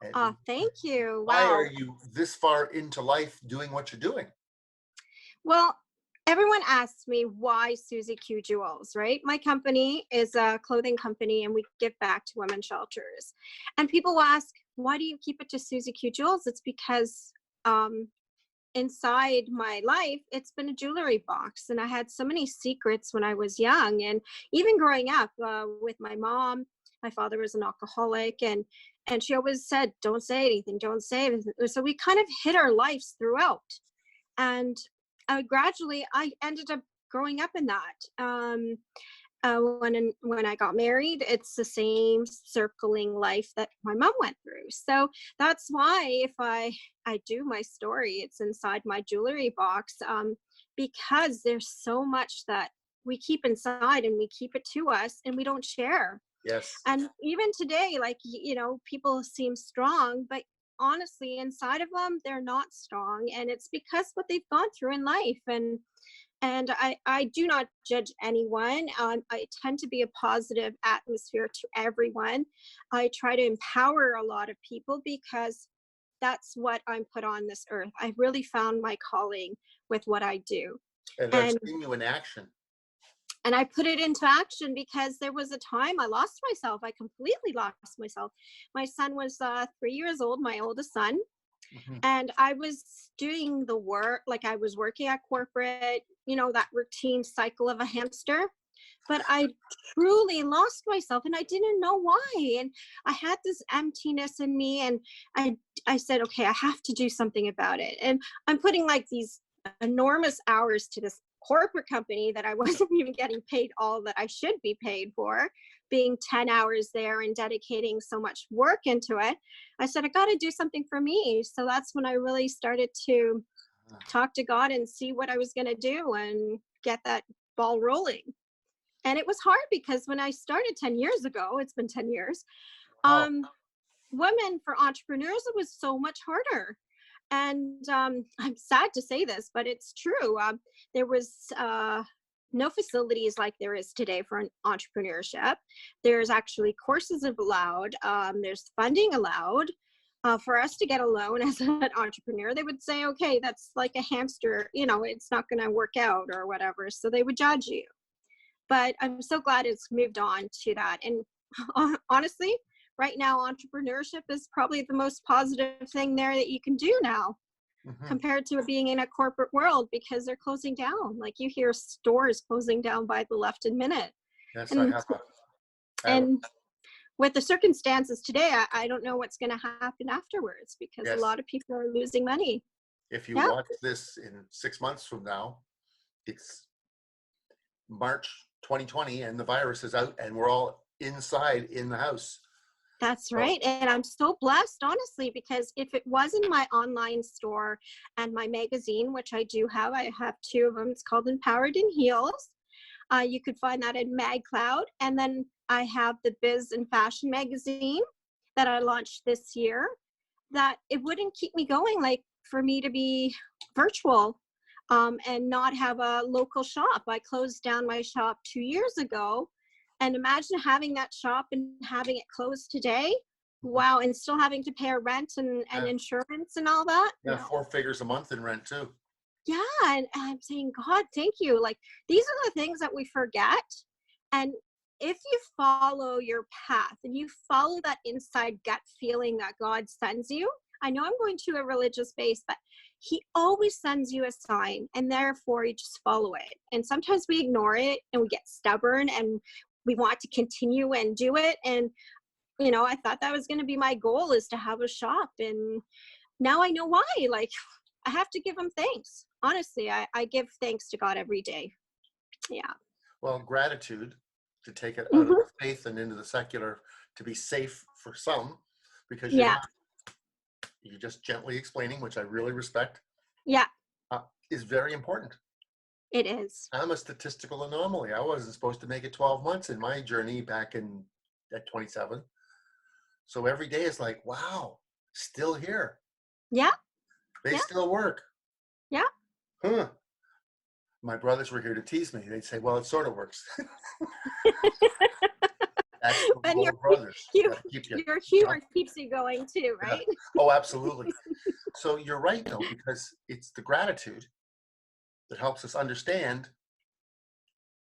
And Thank you. why are Wow. you this far into life doing what you're doing? Well, everyone asks me why Suzy Q Jewels, right? My company is a clothing company and we give back to women's shelters. And people will ask, why do you keep it to Suzy Q Jewels? It's because um, inside my life, it's been a jewelry box. And I had so many secrets when I was young. And even growing up with my mom, my father was an alcoholic and she always said, don't say anything, don't say anything. So we kind of hid our lives throughout. And gradually I ended up growing up in that. When I got married, it's the same circling life that my mom went through. So that's why if I do my story, it's inside my jewelry box, because there's so much that we keep inside and we keep it to us and we don't share. Yes. And even today, like, people seem strong, but honestly, inside of them, they're not strong. And it's because what they've gone through in life. And I do not judge anyone. I tend to be a positive atmosphere to everyone. I try to empower a lot of people because that's what I'm put on this earth. I really found my calling with what I do. And I've And seen you in action. and I put it into action because there was a time I lost myself. I completely lost myself. My son was 3 years old, my oldest son, Mhm. and I was doing the work, like I was working at corporate, that routine cycle of a hamster. But I truly lost myself and I didn't know why. And I had this emptiness in me and I I said, okay, I have to do something about it. And I'm putting like these enormous hours to this corporate company that I wasn't even getting paid all that I should be paid for, being 10 hours there and dedicating so much work into it. I said, I got to do something for me. So that's when I really started to talk to God and see what I was going to do and get that ball rolling. And it was hard because when I started 10 years ago, it's been 10 years, Wow. um, women for entrepreneurs, it was so much harder. And I'm sad to say this, but it's true. There was no facilities like there is today for an entrepreneurship. There's actually courses allowed. There's funding allowed. For us to get a loan as an entrepreneur, they would say, okay, that's like a hamster, it's not going to work out or whatever. So they would judge you. But I'm so glad it's moved on to that. And honestly, right now, entrepreneurship is probably the most positive thing there that you can do now Mhm. compared to being in a corporate world because they're closing down. Like you hear stores closing down by the left and minute. Yes, And I have a, and with the circumstances today, I don't know what's going to happen afterwards because a yes. lot of people are losing money. If you Yeah, watch this in 6 months from now, it's March 2020 and the virus is out and we're all inside in the house. that's So right. And I'm so blessed, honestly, because if it wasn't my online store and my magazine, which I have two of them. It's called Empowered in Heels. You could find that in MagCloud. And then I have the Biz and Fashion magazine that I launched this year, that it wouldn't keep me going, like for me to be virtual and not have a local shop. I closed down my shop 2 years ago. And imagine having that shop and having it closed today. mhm. Wow. And still having to pay a rent and Yeah, insurance and all that. yeah, No. 4 figures a month in rent too. Yeah. And I'm saying, God, thank you. Like these are the things that we forget. And if you follow your path and you follow that inside gut feeling that God sends you, I know I'm going to a religious base, but He always sends you a sign, and therefore you just follow it. And sometimes we ignore it and we get stubborn and we want to continue and do it. And, I thought that was going to be my goal, is to have a shop. And now I know why. Like, I have to give Him thanks. Honestly, I give thanks to God every day. Yeah. Well, gratitude to take it out of Hmm. the faith and into the secular to be safe for some because Yeah. you're just gently explaining, which I really respect, Yeah. uh, is very important. It is. I'm a statistical anomaly. I wasn't supposed to make it 12 months in my journey back in at 27. So every day is like, wow, still here. Yeah. They Yeah. still work. Yeah. Huh. My brothers were here to tease me. They'd say, well, it sort of works. That's the And little brothers. you, Gotta keep you. your You know? humor keeps you going too, Yeah. right? Oh, absolutely. So you're right, though, because it's the gratitude that helps us understand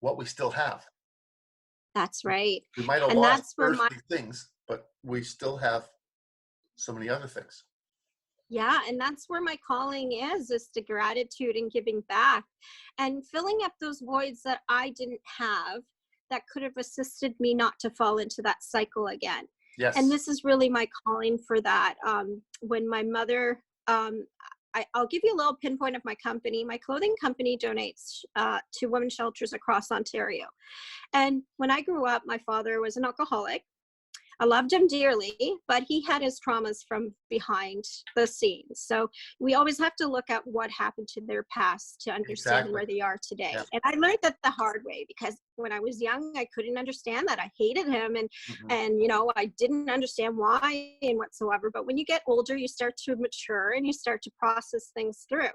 what we still have. That's right. We might have And lost that's where my earthly things, but we still have so many other things. Yeah, and that's where my calling is the gratitude and giving back and filling up those voids that I didn't have that could have assisted me not to fall into that cycle again. And Yes. this is really my calling for that. When my mother, I'll give you a little pinpoint of my company. My clothing company donates to women's shelters across Ontario. And when I grew up, my father was an alcoholic. I loved him dearly, but he had his traumas from behind the scenes. So we always have to look at what happened to their past to understand Exactly. where they are today. Yeah. And I learned that the hard way, because when I was young, I couldn't understand that. I hated him, and Mhm. I didn't understand why and whatsoever. But when you get older, you start to mature and you start to process things through.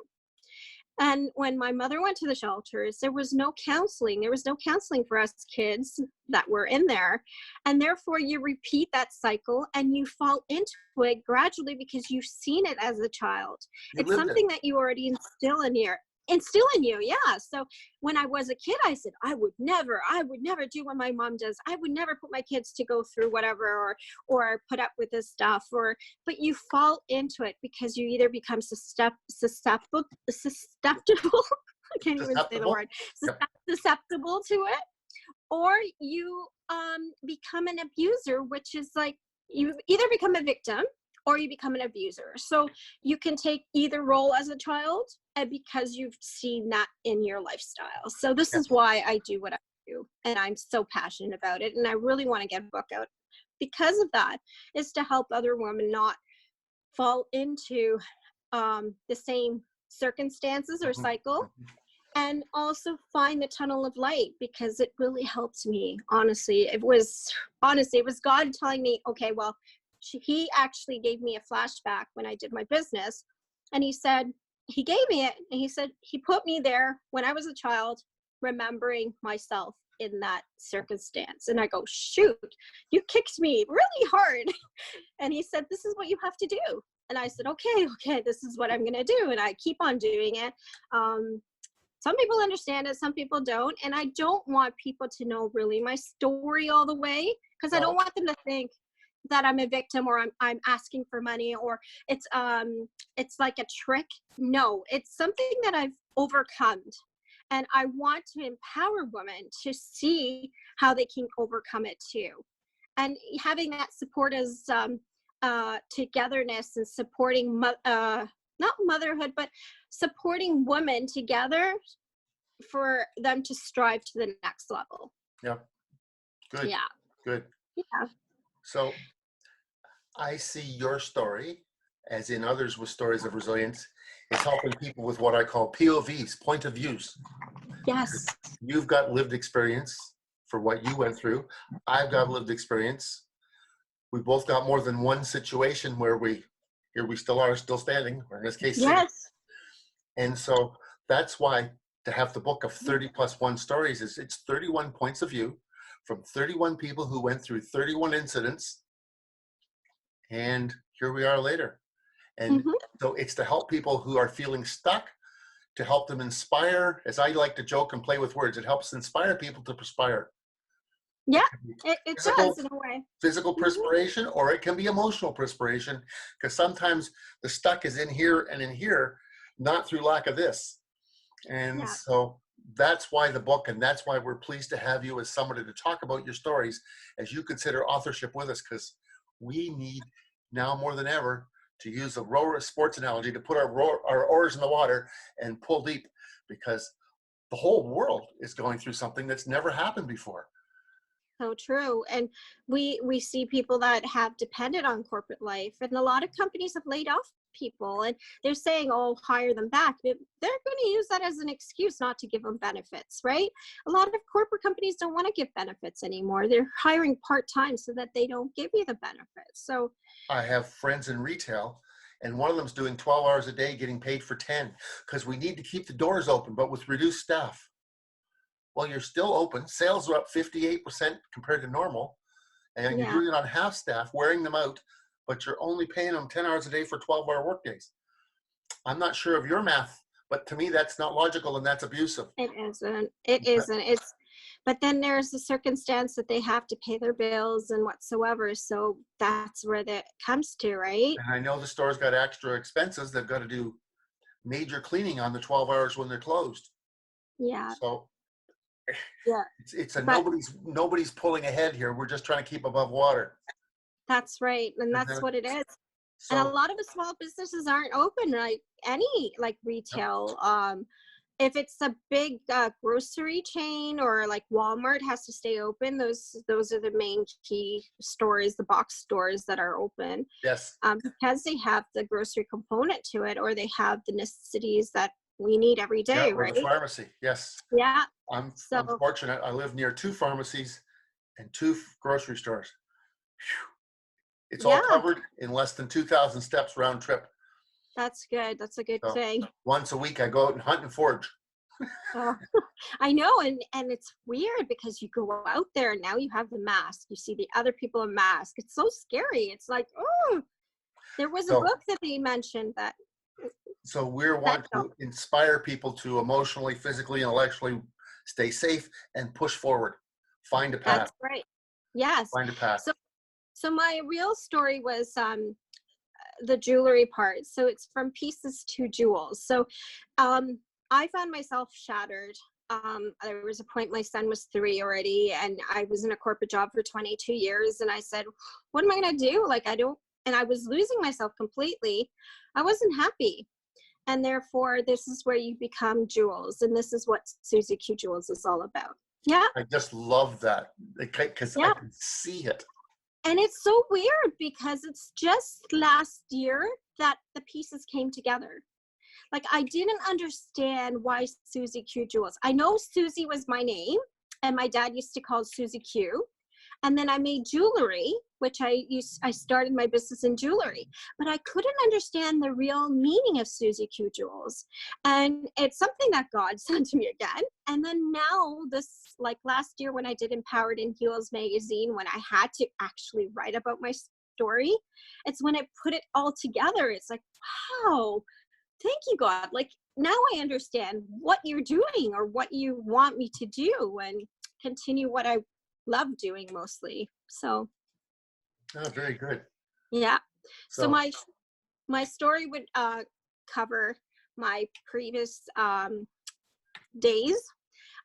And when my mother went to the shelters, there was no counseling. There was no counseling for us kids that were in there. And therefore, you repeat that cycle and you fall into it gradually because you've seen it as a child. You It's lived it. something that you already instill in you. Yeah. So when I was a kid, I said, I would never do what my mom does. I would never put my kids to go through whatever, or put up with this stuff, but you fall into it because you either become susceptible. I can't even say the Susceptible. word. Yep. Susceptible to it, or you become an abuser, which is like you either become a victim or you become an abuser. So you can take either role as a child, and because you've seen that in your lifestyle. So this Yep. is why I do what I do, and I'm so passionate about it, and I really want to get a book out because of that, is to help other women not fall into the same circumstances or Mhm. cycle, Mhm. and also find the tunnel of light, because it really helped me. Honestly, it was God telling me, okay, well, he actually gave me a flashback when I did my business, and he gave me it, and he said he put me there when I was a child, remembering myself in that circumstance. And I go, shoot, you kicked me really hard. And he said, this is what you have to do. And I said, okay, this is what I'm going to do. And I keep on doing it. Some people understand it, some people don't. And I don't want people to know really my story all the way, because I don't No. want them to think that I'm a victim, or I'm asking for money, or it's like a trick. No, it's something that I've overcome. And I want to empower women to see how they can overcome it too. And having that support as togetherness, and supporting not motherhood, but supporting women together for them to strive to the next level. Yep. Good. Yeah. Good. Yeah. So I see your story, as in others with stories of resilience, is helping people with what I call POVs, point of views. Yes. You've got lived experience for what you went through. I've got lived experience. We both got more than one situation where we still are, still standing, or in this case, sitting. Yes. And so that's why to have the book of 30 plus one stories is it's 31 points of view from 31 people who went through 31 incidents. And here we are later. And Mm-hmm. so it's to help people who are feeling stuck, to help them inspire. As I like to joke and play with words, it helps inspire people to perspire. Yeah, It can be it physical, does in a way. physical Mm-hmm. perspiration, or it can be emotional perspiration, because sometimes the stuck is in here and in here, not through lack of this. And Yeah. so that's why the book, and that's why we're pleased to have you as somebody to talk about your stories as you consider authorship with us, because we need now more than ever to use a rower sports analogy to put our oars in the water and pull deep, because the whole world is going through something that's never happened before. So true. And we see people that have depended on corporate life, and a lot of companies have laid off people, and they're saying, oh, hire them back. They're going to use that as an excuse not to give them benefits, right? A lot of corporate companies don't want to give benefits anymore. They're hiring part-time so that they don't give you the benefits. So I have friends in retail, and one of them's doing 12 hours a day getting paid for 10, because we need to keep the doors open, but with reduced staff. Well, you're still open. Sales are up 58% compared to normal, and you're Yeah. doing it on half staff, wearing them out, but you're only paying them 10 hours a day for 12-hour work days. I'm not sure of your math, but to me, that's not logical and that's abusive. It isn't. It isn't. It's, but then there's the circumstance that they have to pay their bills and whatsoever. So that's where that comes to, right? And I know the store's got extra expenses. They've got to do major cleaning on the 12 hours when they're closed. Yeah. So Yeah. it's a But nobody's pulling ahead here. We're just trying to keep above water. that's right. And And that's then, what it is. And a so lot of the small businesses aren't open, like any like retail. If it's a big grocery chain or like Walmart has to stay open, those are the main key stores, the box stores that are open, yes, because they have the grocery component to it, or they have the necessities that we need every yeah, day, or the right? pharmacy. Yes, Yeah. I'm So fortunate. I live near 2 pharmacies and 2 grocery stores. It's all yeah, covered in less than 2,000 steps round trip. that's good. That's a good So thing. once a week, I go out and hunt and forage. Oh, I know, and it's weird because you go out there and now you have the mask. You see the other people in mask. It's so scary. It's like, oh, there was a So, book that they mentioned that so we that want to inspire people to emotionally, physically, intellectually stay safe and push forward. Find a path. that's right. Yes. Find a path. So my real story was the jewelry part. So it's from pieces to jewels. So I found myself shattered. There was a point my son was 3 already, and I was in a corporate job for 22 years. And I said, what am I going to do? Like, and I was losing myself completely. I wasn't happy. And therefore, this is where you become jewels. And this is what Suzy Q Jewels is all about. Yeah. I just love that because I Yeah. can see it. And it's so weird because it's just last year that the pieces came together. Like, I didn't understand why Suzy Q Jewels. I know Suzy was my name, and my dad used to call Suzy Q. And then I made jewelry, which I started my business in jewelry, but I couldn't understand the real meaning of Suzy Q Jewels. And it's something that God sent to me again. And then now like last year when I did Empowered in Heels magazine, when I had to actually write about my story, it's when I put it all together. It's like, wow, thank you, God. Like, now I understand what you're doing or what you want me to do and continue what I love doing mostly. So Oh, very good. yeah. So So my story would cover my previous days,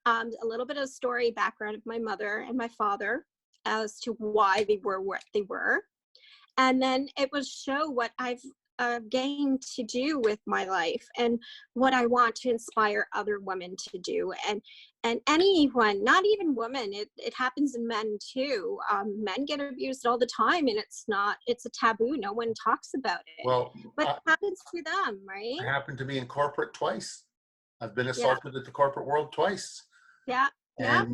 a little bit of story background of my mother and my father as to why they were what they were, and then it would show what I've gained to do with my life and what I want to inspire other women to do, and anyone, not even women. It happens in men too. Men get abused all the time, and it's a taboo. No one talks about it, well, but it happens to them, right? I happened to be in corporate twice. I've been Yeah, assaulted at the corporate world twice. yeah, yeah,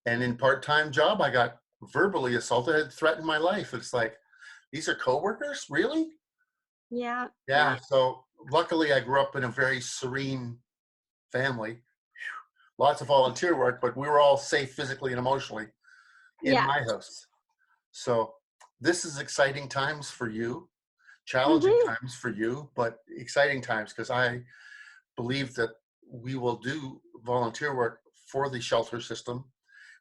And in part-time job, I got verbally assaulted. It threatened my life. It's like, these are coworkers, really? yeah, Yeah. yeah, So luckily, I grew up in a very serene family. Lots of volunteer work, but we were all safe physically and emotionally in yeah. my house. So this is exciting times for you, challenging Hmm. times for you, but exciting times because I believe that we will do volunteer work for the shelter system.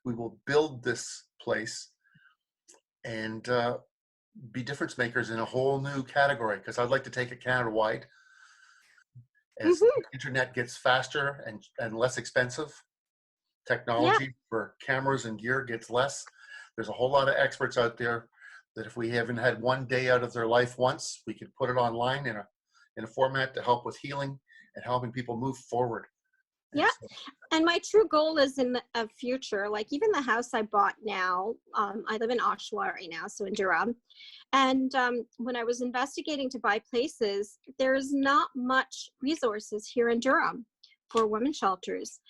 We will build this place and be difference makers in a whole new category because I'd like to take it Canada wide as Hmm. the internet gets faster and less expensive. Yeah, Technology for cameras and gear gets less. There's a whole lot of experts out there that if we haven't had one day out of their life once, we could put it online in a format to help with healing and helping people move forward. And yeah. so, And my true goal is in the future, like even the house I bought now, I live in Oshawa right now, so in Durham. And when I was investigating to buy places, there's not much resources here in Durham for women shelters.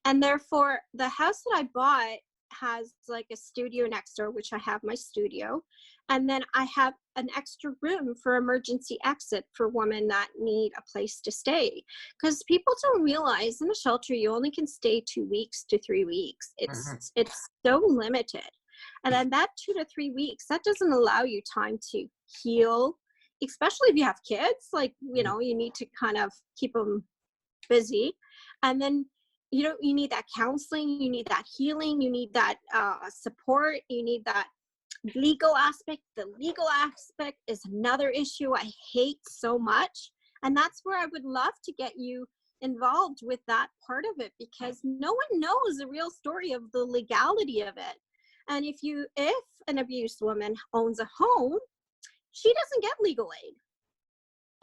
And therefore, the house that I bought has like a studio next door, which I have my studio. And then I have an extra room for emergency exit for women that need a place to stay. Because people don't realize in a shelter, you only can stay 2 weeks to 3 weeks. mhm. It's so limited. And then that 2 to 3 weeks, that doesn't allow you time to heal, especially if you have kids. Like, you know, you need to kind of keep them busy. And then, you know, you need that counseling, you need that healing, you need that support, you need that legal aspect. The legal aspect is another issue I hate so much. And that's where I would love to get you involved with that part of it, because no one knows the real story of the legality of it. And if an abused woman owns a home, she doesn't get legal aid.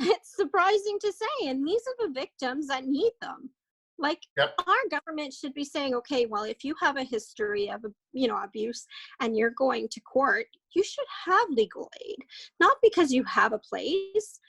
It's surprising to say, and these are the victims that need them. Like, our government should be saying, okay, well, if you have a history of, you know, abuse and you're going to court, you should have legal aid, not because you have a place.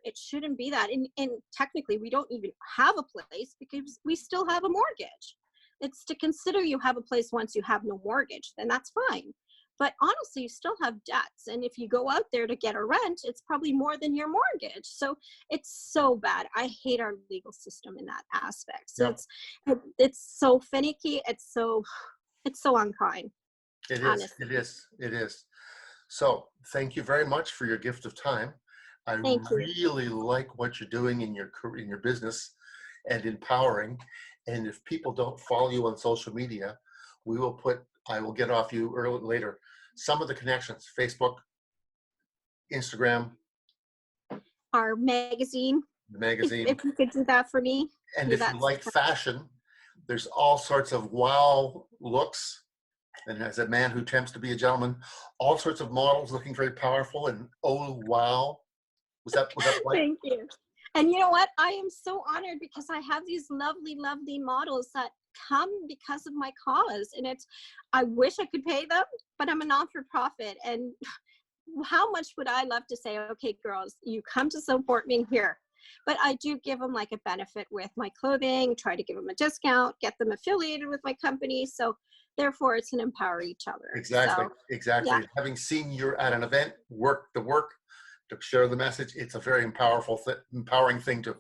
It shouldn't be that. And technically, we don't even have a place because we still have a mortgage. It's to consider you have a place once you have no mortgage, then that's fine. But honestly, you still have debts. And if you go out there to get a rent, it's probably more than your mortgage. So it's so bad. I hate our legal system in that aspect. So it's so finicky. It's so unkind. It is. It is. It is. So thank you very much for your gift of time. I really like what you're doing in your career, in your business, and empowering. And if people don't follow you on social media, I will get off you later. Some of the connections: Facebook, Instagram, our magazine. The magazine. If you could do that for me. And if you like fashion, there's all sorts of wow looks. And as a man who attempts to be a gentleman, all sorts of models looking very powerful and oh wow. Was that right? Thank you. And you know what? I am so honored because I have these lovely, lovely models that come because of my cause. And I wish I could pay them, but I'm a non-for-profit. And how much would I love to say, okay, girls, you come to support me here. But I do give them like a benefit with my clothing, try to give them a discount, get them affiliated with my company. So therefore, it's an empower each other. Exactly. So, exactly. yeah. Having seen you at an event, work to share the message, it's a very empowering thing to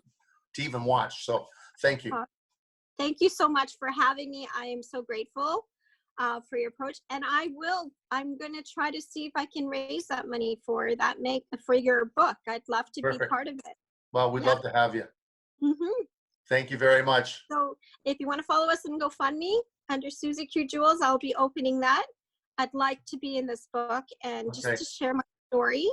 even watch. So thank you. Thank you so much for having me. I am so grateful for your approach. And I'm going to try to see if I can raise that money for your book. I'd love to be part of it. Well, we'd love to have you. Mm-hmm. Thank you very much. So if you want to follow us on GoFundMe under Suzy Q Jewels, I'll be opening that. I'd like to be in this book and just to share my story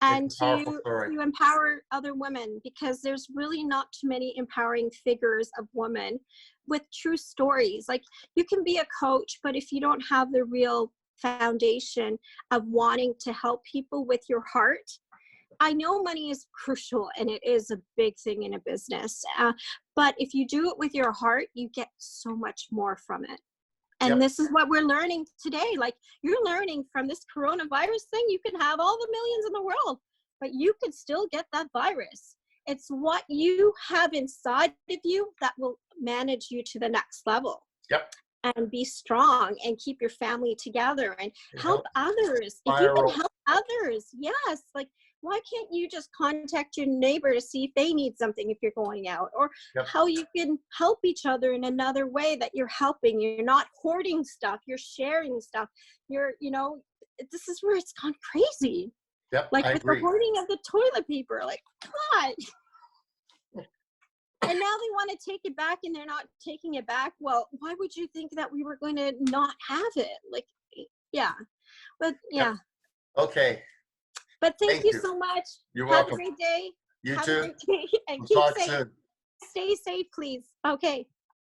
and to empower other women, because there's really not too many empowering figures of women with true stories. Like, you can be a coach, but if you don't have the real foundation of wanting to help people with your heart, I know money is crucial and it is a big thing in a business. But if you do it with your heart, you get so much more from it. And this is what we're learning today. Like, you're learning from this coronavirus thing, you can have all the millions in the world, but you can still get that virus. It's what you have inside of you that will manage you to the next level. And be strong and keep your family together and help others. If you can help others, yes. Like, why can't you just contact your neighbor to see if they need something if you're going out, or how you can help each other in another way that you're helping. You're not hoarding stuff, you're sharing stuff. This is where it's gone crazy. Like with the hoarding of the toilet paper, like, God. And now they want to take it back and they're not taking it back. Well, why would you think that we were going to not have it? Like, but okay. But thank you so much. You're welcome. Have a great day. You Have too. A great day. And we'll keep safe. Soon. Stay safe, please. Okay.